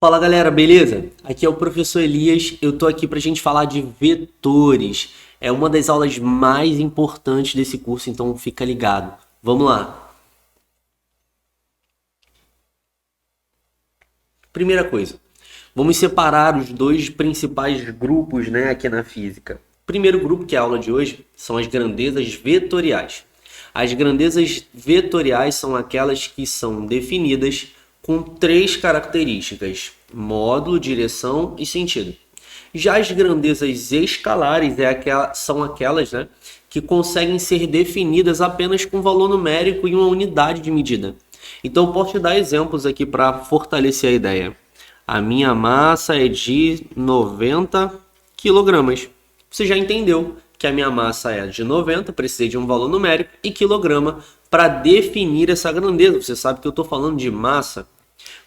Fala galera, beleza? Aqui é o professor Elias, eu tô aqui pra gente falar de vetores. É uma das aulas mais importantes desse curso, então fica ligado. Vamos lá. Primeira coisa, vamos separar os dois principais grupos, né, aqui na física. O primeiro grupo, que é a aula de hoje, são as grandezas vetoriais. As grandezas vetoriais são aquelas que são definidas com três características: módulo, direção e sentido. Já as grandezas escalares são aquelas, né, que conseguem ser definidas apenas com valor numérico e uma unidade de medida. Então, eu posso te dar exemplos aqui para fortalecer a ideia. A minha massa é de 90 quilogramas. Você já entendeu que a minha massa é de 90, precisei de um valor numérico e quilograma para definir essa grandeza. Você sabe que eu estou falando de massa.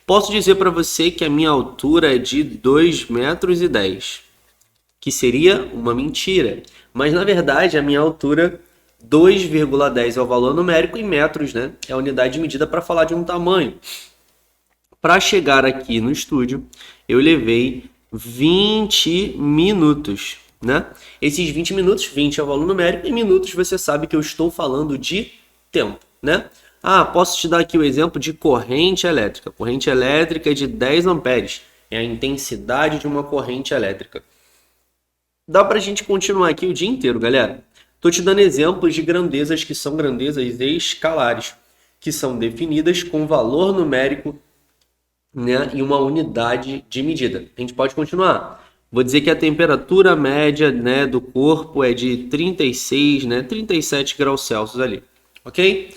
Posso dizer para você que a minha altura é de 2,10 metros, que seria uma mentira. Mas, na verdade, a minha altura, 2,10 é o valor numérico e metros, né, é a unidade de medida para falar de um tamanho. Para chegar aqui no estúdio, eu levei 20 minutos, né? Esses 20 minutos, 20 é o valor numérico, e minutos você sabe que eu estou falando de tempo, né? Posso te dar aqui o exemplo de corrente elétrica. Corrente elétrica é de 10 amperes, é a intensidade de uma corrente elétrica. Dá para a gente continuar aqui o dia inteiro, galera. Estou te dando exemplos de grandezas que são grandezas escalares, que são definidas com valor numérico, né, e uma unidade de medida. A gente pode continuar. Vou dizer que a temperatura média, né, do corpo é de 36, né, 37 graus Celsius ali, ok?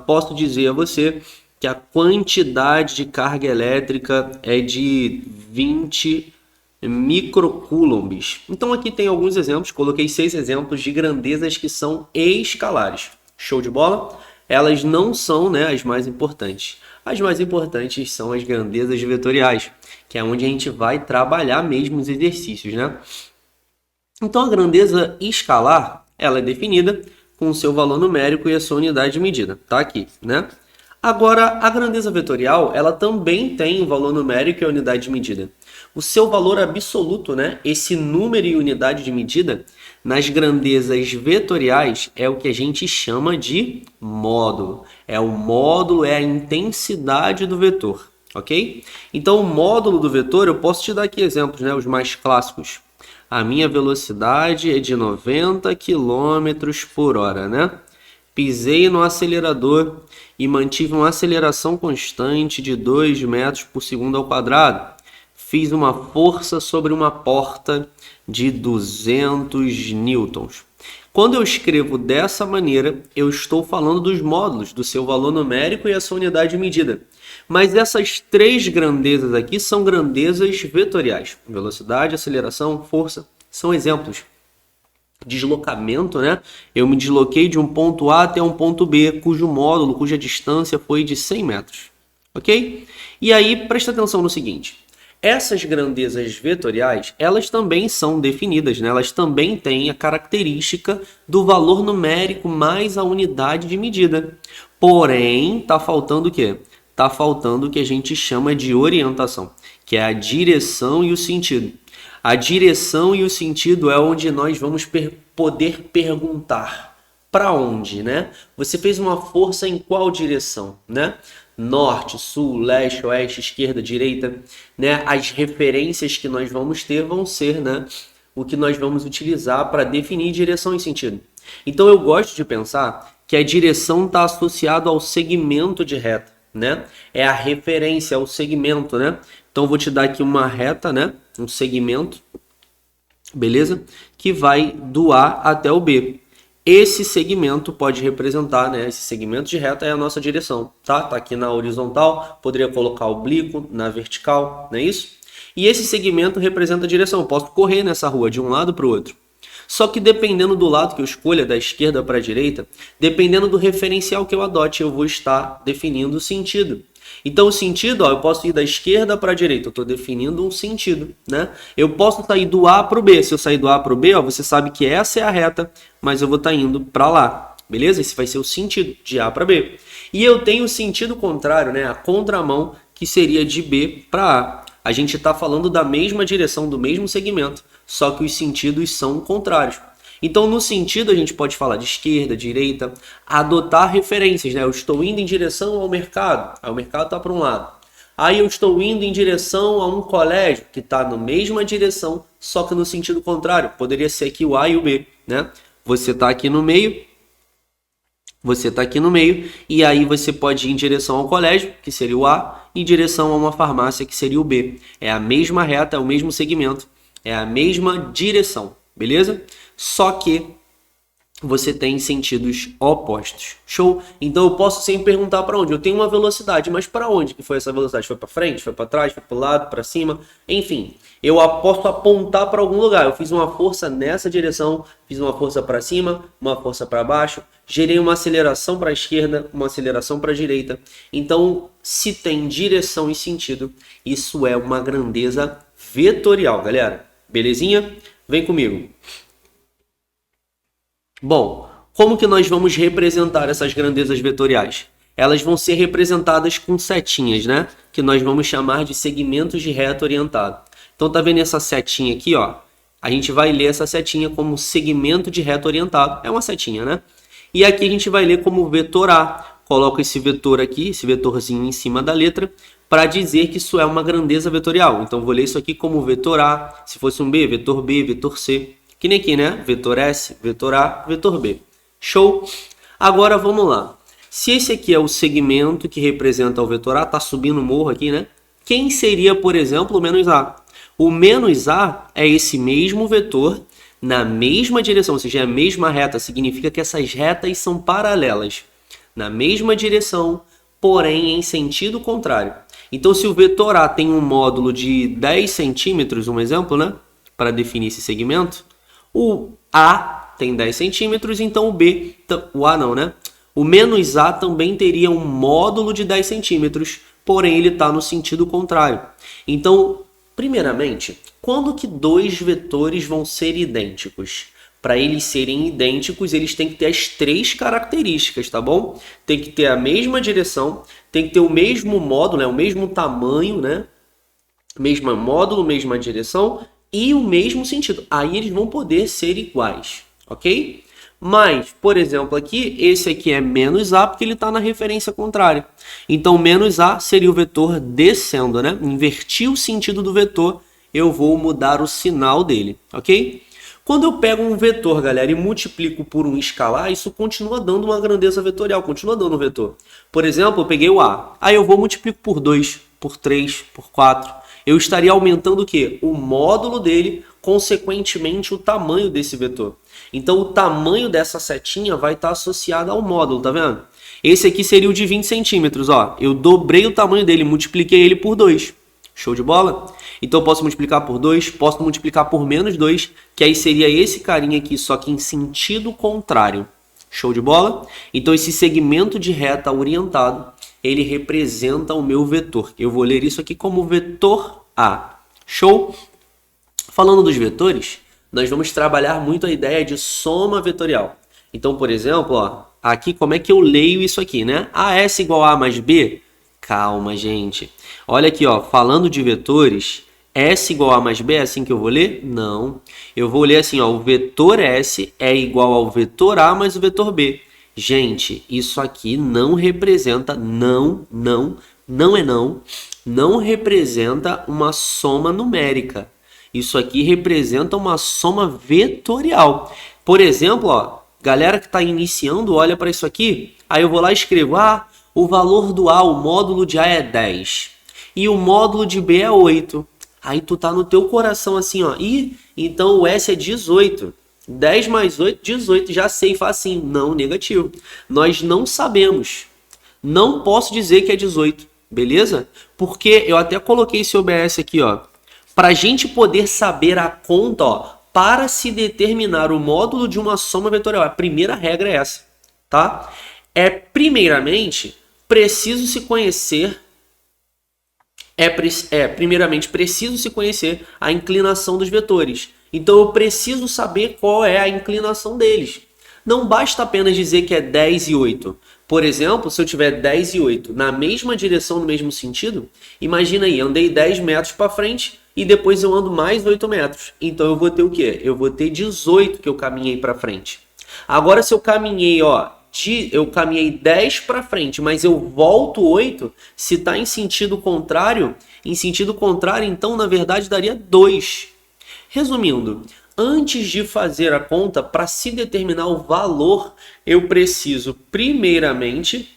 Posso dizer a você que a quantidade de carga elétrica é de 20 microcoulombs. Então aqui tem alguns exemplos, coloquei 6 exemplos de grandezas que são escalares. Show de bola? Elas não são, né, as mais importantes. As mais importantes são as grandezas vetoriais, que é onde a gente vai trabalhar mesmo os exercícios, né? Então a grandeza escalar, ela é definida com o seu valor numérico e a sua unidade de medida. Tá aqui, né? Agora, a grandeza vetorial, ela também tem um valor numérico e a unidade de medida. O seu valor absoluto, né, esse número e unidade de medida, nas grandezas vetoriais, é o que a gente chama de módulo. O módulo é a intensidade do vetor, ok? Então, o módulo do vetor, eu posso te dar aqui exemplos, né, os mais clássicos. A minha velocidade é de 90 km por hora, né? Pisei no acelerador e mantive uma aceleração constante de 2 metros por segundo ao quadrado. Fiz uma força sobre uma porta de 200 newtons. Quando eu escrevo dessa maneira, eu estou falando dos módulos, do seu valor numérico e a sua unidade de medida. Mas essas três grandezas aqui são grandezas vetoriais. Velocidade, aceleração, força, são exemplos. Deslocamento, né? Eu me desloquei de um ponto A até um ponto B, cujo módulo, cuja distância foi de 100 metros. Ok? E aí, presta atenção no seguinte. Essas grandezas vetoriais, elas também são definidas, né? Elas também têm a característica do valor numérico mais a unidade de medida. Porém, está faltando o quê? Está faltando o que a gente chama de orientação, que é a direção e o sentido. A direção e o sentido é onde nós vamos poder perguntar. Para onde, né? Você fez uma força em qual direção, né? Norte, sul, leste, oeste, esquerda, direita, né? As referências que nós vamos ter vão ser, né, o que nós vamos utilizar para definir direção e sentido. Então eu gosto de pensar que a direção está associada ao segmento de reta, né? É a referência ao segmento, né? Então eu vou te dar aqui uma reta, né? Um segmento, beleza? Que vai do A até o B. Esse segmento pode representar, né? Esse segmento de reta é a nossa direção, tá? Tá aqui na horizontal, poderia colocar oblíquo na vertical, não é isso? E esse segmento representa a direção. Eu posso correr nessa rua de um lado para o outro. Só que dependendo do lado que eu escolha, da esquerda para a direita, dependendo do referencial que eu adote, eu vou estar definindo o sentido. Então o sentido, eu posso ir da esquerda para a direita, eu estou definindo um sentido, né? Eu posso sair do A para o B. Se eu sair do A para o B, você sabe que essa é a reta, mas eu vou estar indo para lá, beleza? Esse vai ser o sentido de A para B. E eu tenho o sentido contrário, né? A contramão, que seria de B para A. A gente está falando da mesma direção, do mesmo segmento, só que os sentidos são contrários. Então, no sentido, a gente pode falar de esquerda, direita, adotar referências, né? Eu estou indo em direção ao mercado, aí o mercado está para um lado. Aí eu estou indo em direção a um colégio que está na mesma direção, só que no sentido contrário. Poderia ser aqui o A e o B, né? Você está aqui no meio, você está aqui no meio, e aí você pode ir em direção ao colégio, que seria o A, e em direção a uma farmácia, que seria o B. É a mesma reta, é o mesmo segmento, é a mesma direção, beleza? Só que você tem sentidos opostos. Show? Então eu posso sempre perguntar para onde. Eu tenho uma velocidade, mas para onde que foi essa velocidade? Foi para frente? Foi para trás? Foi para o lado? Para cima? Enfim, eu posso apontar para algum lugar. Eu fiz uma força nessa direção, fiz uma força para cima, uma força para baixo, gerei uma aceleração para a esquerda, uma aceleração para a direita. Então, se tem direção e sentido, isso é uma grandeza vetorial, galera. Belezinha? Vem comigo. Bom, como que nós vamos representar essas grandezas vetoriais? Elas vão ser representadas com setinhas, né? Que nós vamos chamar de segmentos de reta orientada. Então, tá vendo essa setinha aqui, ó? A gente vai ler essa setinha como segmento de reta orientado. É uma setinha, né? E aqui a gente vai ler como vetor A. Coloco esse vetor aqui, esse vetorzinho em cima da letra, para dizer que isso é uma grandeza vetorial. Então, vou ler isso aqui como vetor A. Se fosse um B, vetor B, vetor C. Que nem aqui, né? Vetor S, vetor A, vetor B. Show? Agora vamos lá. Se esse aqui é o segmento que representa o vetor A, tá subindo o morro aqui, né? Quem seria, por exemplo, o menos A? O menos A é esse mesmo vetor na mesma direção, ou seja, é a mesma reta. Significa que essas retas são paralelas. Na mesma direção, porém em sentido contrário. Então, se o vetor A tem um módulo de 10 centímetros, um exemplo, né? Para definir esse segmento, o A tem 10 centímetros, então o B, o A não, né? O menos A também teria um módulo de 10 centímetros, porém ele está no sentido contrário. Então, primeiramente, quando que dois vetores vão ser idênticos? Para eles serem idênticos, eles têm que ter as três características, tá bom? Tem que ter a mesma direção, tem que ter o mesmo módulo, né? O mesmo tamanho, né? Mesmo módulo, mesma direção e o mesmo sentido. Aí eles vão poder ser iguais, ok? Mas, por exemplo, aqui, esse aqui é menos A porque ele está na referência contrária. Então, menos A seria o vetor descendo, né? Inverti o sentido do vetor, eu vou mudar o sinal dele, ok? Quando eu pego um vetor, galera, e multiplico por um escalar, isso continua dando uma grandeza vetorial, continua dando um vetor. Por exemplo, eu peguei o A, aí eu vou multiplicar por 2, por 3, por 4. Eu estaria aumentando o quê? O módulo dele, consequentemente o tamanho desse vetor. Então, o tamanho dessa setinha vai estar associado ao módulo, tá vendo? Esse aqui seria o de 20 centímetros, ó. Eu dobrei o tamanho dele, multipliquei ele por 2. Show de bola? Então, eu posso multiplicar por 2, posso multiplicar por menos 2, que aí seria esse carinha aqui, só que em sentido contrário. Show de bola? Então, esse segmento de reta orientado, ele representa o meu vetor. Eu vou ler isso aqui como vetor A. Show? Falando dos vetores, nós vamos trabalhar muito a ideia de soma vetorial. Então, por exemplo, ó, aqui como é que eu leio isso aqui, né? AS igual a mais B? Calma, gente. Olha aqui, ó, falando de vetores, S igual a mais B é assim que eu vou ler? Não. Eu vou ler assim, ó, o vetor S é igual ao vetor A mais o vetor B. Gente, isso aqui não representa, não representa uma soma numérica. Isso aqui representa uma soma vetorial. Por exemplo, ó, galera que está iniciando, olha para isso aqui, aí eu vou lá e escrevo, o valor do A, o módulo de A é 10 e o módulo de B é 8. Aí tu tá no teu coração assim, ó, então o S é 18. 10 mais 8, 18, já sei, facinho. Não, negativo. Nós não sabemos. Não posso dizer que é 18, beleza? Porque eu até coloquei esse OBS aqui, ó. Para a gente poder saber a conta, ó, para se determinar o módulo de uma soma vetorial. A primeira regra é essa, tá? Primeiramente, preciso se conhecer... primeiramente, preciso se conhecer a inclinação dos vetores. Então, eu preciso saber qual é a inclinação deles. Não basta apenas dizer que é 10 e 8. Por exemplo, se eu tiver 10 e 8 na mesma direção, no mesmo sentido, imagina aí, andei 10 metros para frente e depois eu ando mais 8 metros. Então eu vou ter o quê? Eu vou ter 18 que eu caminhei para frente. Agora se eu caminhei, eu caminhei 10 para frente, mas eu volto 8, se está em sentido contrário, então na verdade daria 2. Resumindo, antes de fazer a conta, para se determinar o valor, eu preciso, primeiramente,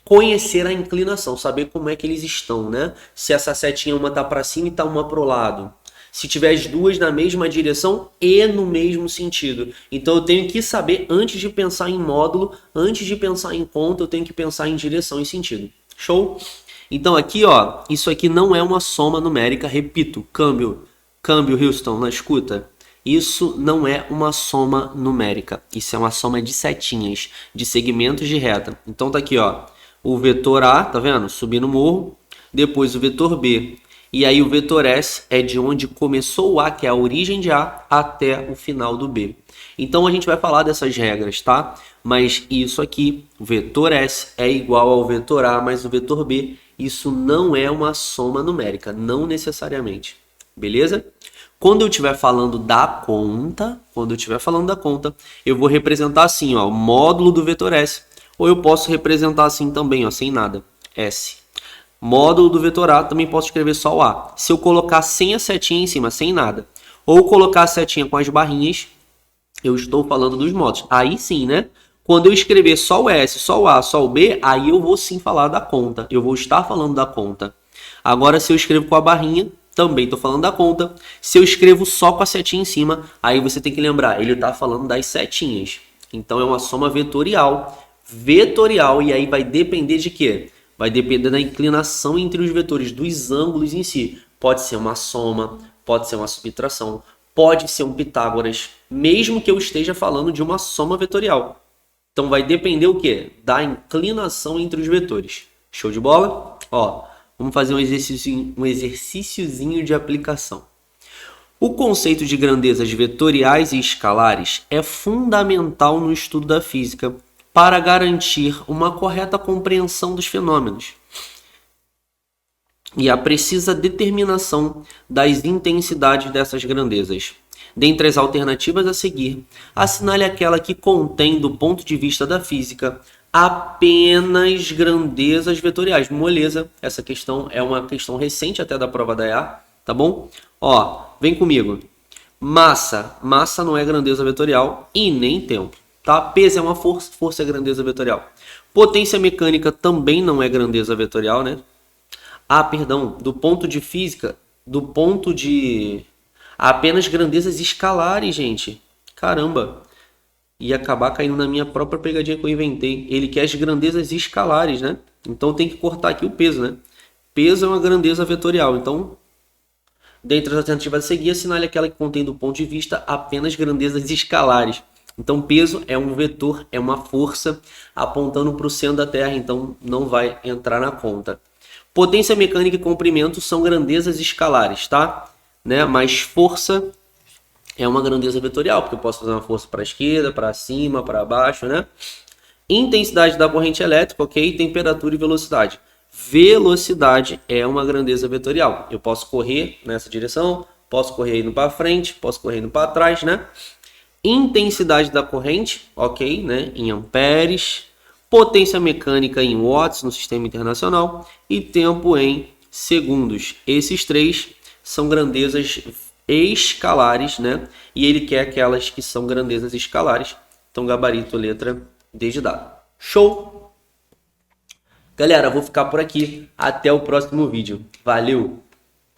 conhecer a inclinação, saber como é que eles estão, né? Se essa setinha uma está para cima e está uma para o lado. Se tiver as duas na mesma direção e no mesmo sentido. Então eu tenho que saber, antes de pensar em módulo, antes de pensar em conta, eu tenho que pensar em direção e sentido. Show? Então aqui, isso aqui não é uma soma numérica, repito, câmbio Houston, na escuta. Isso não é uma soma numérica, isso é uma soma de setinhas, de segmentos de reta. Então tá aqui, o vetor A, tá vendo? Subir no morro, depois o vetor B. E aí o vetor S é de onde começou o A, que é a origem de A, até o final do B. Então a gente vai falar dessas regras, tá? Mas isso aqui, o vetor S é igual ao vetor A mais o vetor B. Isso não é uma soma numérica, não necessariamente. Beleza? Quando eu estiver falando da conta, eu vou representar assim, o módulo do vetor S. Ou eu posso representar assim também, sem nada, S. Módulo do vetor A, também posso escrever só o A. Se eu colocar sem a setinha em cima, sem nada, ou colocar a setinha com as barrinhas, eu estou falando dos módulos. Aí sim, né? Quando eu escrever só o S, só o A, só o B, aí eu vou sim falar da conta. Eu vou estar falando da conta. Agora, se eu escrevo com a barrinha, também estou falando da conta. Se eu escrevo só com a setinha em cima, aí você tem que lembrar, ele está falando das setinhas. Então, é uma soma vetorial. E aí vai depender de quê? Vai depender da inclinação entre os vetores, dos ângulos em si. Pode ser uma soma, pode ser uma subtração, pode ser um Pitágoras, mesmo que eu esteja falando de uma soma vetorial. Então vai depender o quê? Da inclinação entre os vetores. Show de bola? Vamos fazer um exercíciozinho de aplicação. O conceito de grandezas vetoriais e escalares é fundamental no estudo da física para garantir uma correta compreensão dos fenômenos e a precisa determinação das intensidades dessas grandezas. Dentre as alternativas a seguir, assinale aquela que contém, do ponto de vista da física, apenas grandezas vetoriais. Moleza, essa questão é uma questão recente até da prova da EA, tá bom? Vem comigo. Massa não é grandeza vetorial e nem tempo, tá? Peso é uma força, força é grandeza vetorial. Potência mecânica também não é grandeza vetorial, né? Do ponto de física, apenas grandezas escalares, gente. Caramba. Ia acabar caindo na minha própria pegadinha que eu inventei. Ele quer as grandezas escalares, né? Então tem que cortar aqui o peso, né? Peso é uma grandeza vetorial. Então, dentre as alternativas a seguir, assinale aquela que contém, do ponto de vista, apenas grandezas escalares. Então, peso é um vetor, é uma força apontando para o centro da Terra. Então, não vai entrar na conta. Potência mecânica e comprimento são grandezas escalares, tá? Né? Mas força é uma grandeza vetorial, porque eu posso fazer uma força para a esquerda, para cima, para baixo, né? Intensidade da corrente elétrica, ok? Temperatura e velocidade. Velocidade é uma grandeza vetorial. Eu posso correr nessa direção, posso correr indo para frente, posso correr indo para trás, né? Intensidade da corrente, ok, né? Em amperes. Potência mecânica em watts no sistema internacional. E tempo em segundos. Esses três são grandezas escalares, né? E ele quer aquelas que são grandezas escalares. Então, gabarito, letra D de dado. Show? Galera, vou ficar por aqui. Até o próximo vídeo. Valeu!